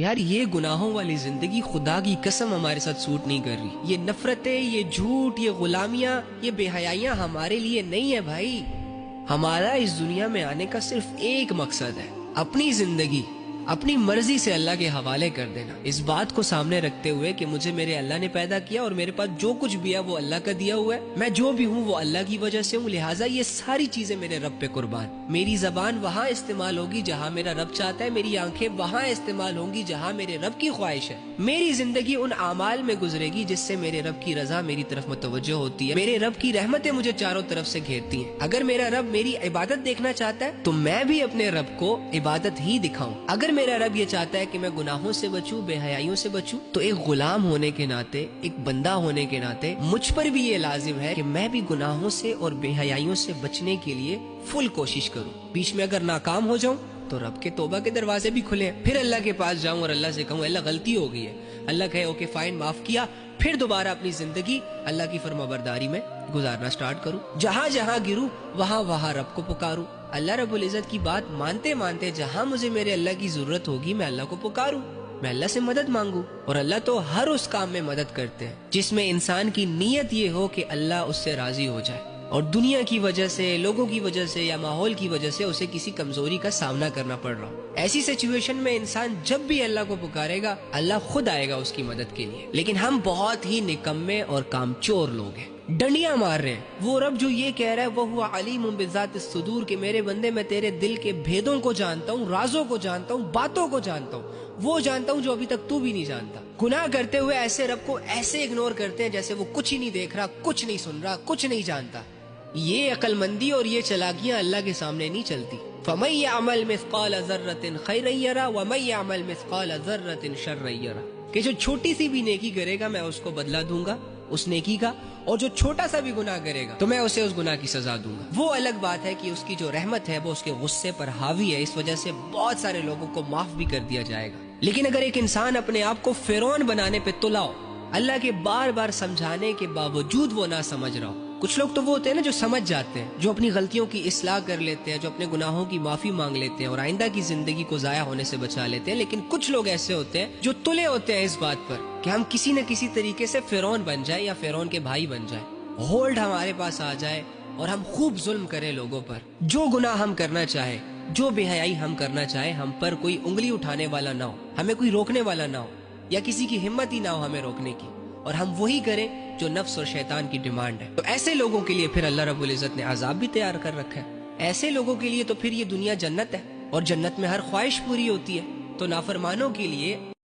یار یہ گناہوں والی زندگی خدا کی قسم ہمارے ساتھ سوٹ نہیں کر رہی. یہ نفرتیں، یہ جھوٹ، یہ غلامیاں، یہ بے حیائیاں ہمارے لیے نہیں ہے بھائی. ہمارا اس دنیا میں آنے کا صرف ایک مقصد ہے، اپنی زندگی اپنی مرضی سے اللہ کے حوالے کر دینا. اس بات کو سامنے رکھتے ہوئے کہ مجھے میرے اللہ نے پیدا کیا اور میرے پاس جو کچھ بھی ہے وہ اللہ کا دیا ہوا ہے. میں جو بھی ہوں وہ اللہ کی وجہ سے ہوں، لہٰذا یہ ساری چیزیں میرے رب پہ قربان. میری زبان وہاں استعمال ہوگی جہاں میرا رب چاہتا ہے، میری آنکھیں وہاں استعمال ہوں گی جہاں میرے رب کی خواہش ہے. میری زندگی ان اعمال میں گزرے گی جس سے میرے رب کی رضا میری طرف متوجہ ہوتی ہے. میرے رب کی رحمتیں مجھے چاروں طرف سے گھیرتی ہیں. اگر میرا رب میری عبادت دیکھنا چاہتا ہے تو میں بھی اپنے رب کو عبادت ہی دکھاؤں. اگر میرا رب یہ چاہتا ہے کہ میں گناہوں سے بچوں، بے حیائیوں سے بچوں، تو ایک غلام ہونے کے ناطے، ایک بندہ ہونے کے ناطے مجھ پر بھی یہ لازم ہے کہ میں بھی گناہوں سے اور بے حیائیوں سے بچنے کے لیے فل کوشش کروں. بیچ میں اگر ناکام ہو جاؤں تو رب کے توبہ کے دروازے بھی کھلے ہیں. پھر اللہ کے پاس جاؤں اور اللہ سے کہوں اللہ غلطی ہو گئی ہے. اللہ کہے اوکے فائن، معاف کیا. پھر دوبارہ اپنی زندگی اللہ کی فرمانبرداری میں گزارنا سٹارٹ کروں. جہاں جہاں گروں وہاں وہاں رب کو پکاروں. اللہ رب العزت کی بات مانتے مانتے جہاں مجھے میرے اللہ کی ضرورت ہوگی میں اللہ کو پکاروں، میں اللہ سے مدد مانگوں. اور اللہ تو ہر اس کام میں مدد کرتے ہیں جس میں انسان کی نیت یہ ہو کہ اللہ اس سے راضی ہو جائے، اور دنیا کی وجہ سے، لوگوں کی وجہ سے یا ماحول کی وجہ سے اسے کسی کمزوری کا سامنا کرنا پڑ رہا ہو. ایسی سچویشن میں انسان جب بھی اللہ کو پکارے گا اللہ خود آئے گا اس کی مدد کے لیے. لیکن ہم بہت ہی نکمے اور کامچور لوگ ہیں، ڈنڈیاں مار رہے ہیں. وہ رب جو یہ کہہ رہا ہے وہ ہوا علیم بذات الصدور کہ میرے بندے میں تیرے دل کے بھیدوں کو جانتا ہوں، رازوں کو جانتا ہوں، باتوں کو جانتا ہوں، وہ جانتا ہوں جو ابھی تک تو بھی نہیں جانتا. گناہ کرتے ہوئے ایسے رب کو ایسے اگنور کرتے ہیں جیسے وہ کچھ ہی نہیں دیکھ رہا، کچھ نہیں سن رہا، کچھ نہیں جانتا. یہ عقل مندی اور یہ چلاکیاں اللہ کے سامنے نہیں چلتی. فَمَن يَعْمَلْ مِثْقَالَ ذَرَّةٍ خَيْرًا يَرَهُ وَمَن يَعْمَلْ مِثْقَالَ ذَرَّةٍ شَرًّا يَرَهُ کہ جو چھوٹی سی بھی نیکی کرے گا میں اس کو بدلہ دوں گا اس نیکی کا، اور جو چھوٹا سا بھی گناہ کرے گا تو میں اسے اس گناہ کی سزا دوں گا. وہ الگ بات ہے کہ اس کی جو رحمت ہے وہ اس کے غصے پر حاوی ہے، اس وجہ سے بہت سارے لوگوں کو معاف بھی کر دیا جائے گا. لیکن اگر ایک انسان اپنے آپ کو فرعون بنانے پہ تلا ہو، اللہ کے بار بار سمجھانے کے باوجود وہ نہ سمجھ رہا ہو. کچھ لوگ تو وہ ہوتے ہیں نا جو سمجھ جاتے ہیں، جو اپنی غلطیوں کی اصلاح کر لیتے ہیں، جو اپنے گناہوں کی معافی مانگ لیتے ہیں اور آئندہ کی زندگی کو ضائع ہونے سے بچا لیتے ہیں. لیکن کچھ لوگ ایسے ہوتے ہیں جو تلے ہوتے ہیں اس بات پر کہ ہم کسی نہ کسی طریقے سے فرعون بن جائیں یا فرعون کے بھائی بن جائیں، ہولڈ ہمارے پاس آ جائے اور ہم خوب ظلم کریں لوگوں پر. جو گناہ ہم کرنا چاہے، جو بے حیائی ہم کرنا چاہیں، ہم پر کوئی انگلی اٹھانے والا نہ ہو، ہمیں کوئی روکنے والا نہ ہو، یا کسی کی ہمت ہی نہ ہو ہمیں روکنے کی، اور ہم وہی کریں جو نفس اور شیطان کی ڈیمانڈ ہے. تو ایسے لوگوں کے لیے پھر اللہ رب العزت نے عذاب بھی تیار کر رکھا ہے. ایسے لوگوں کے لیے تو پھر یہ دنیا جنت ہے، اور جنت میں ہر خواہش پوری ہوتی ہے. تو نافرمانوں کے لیے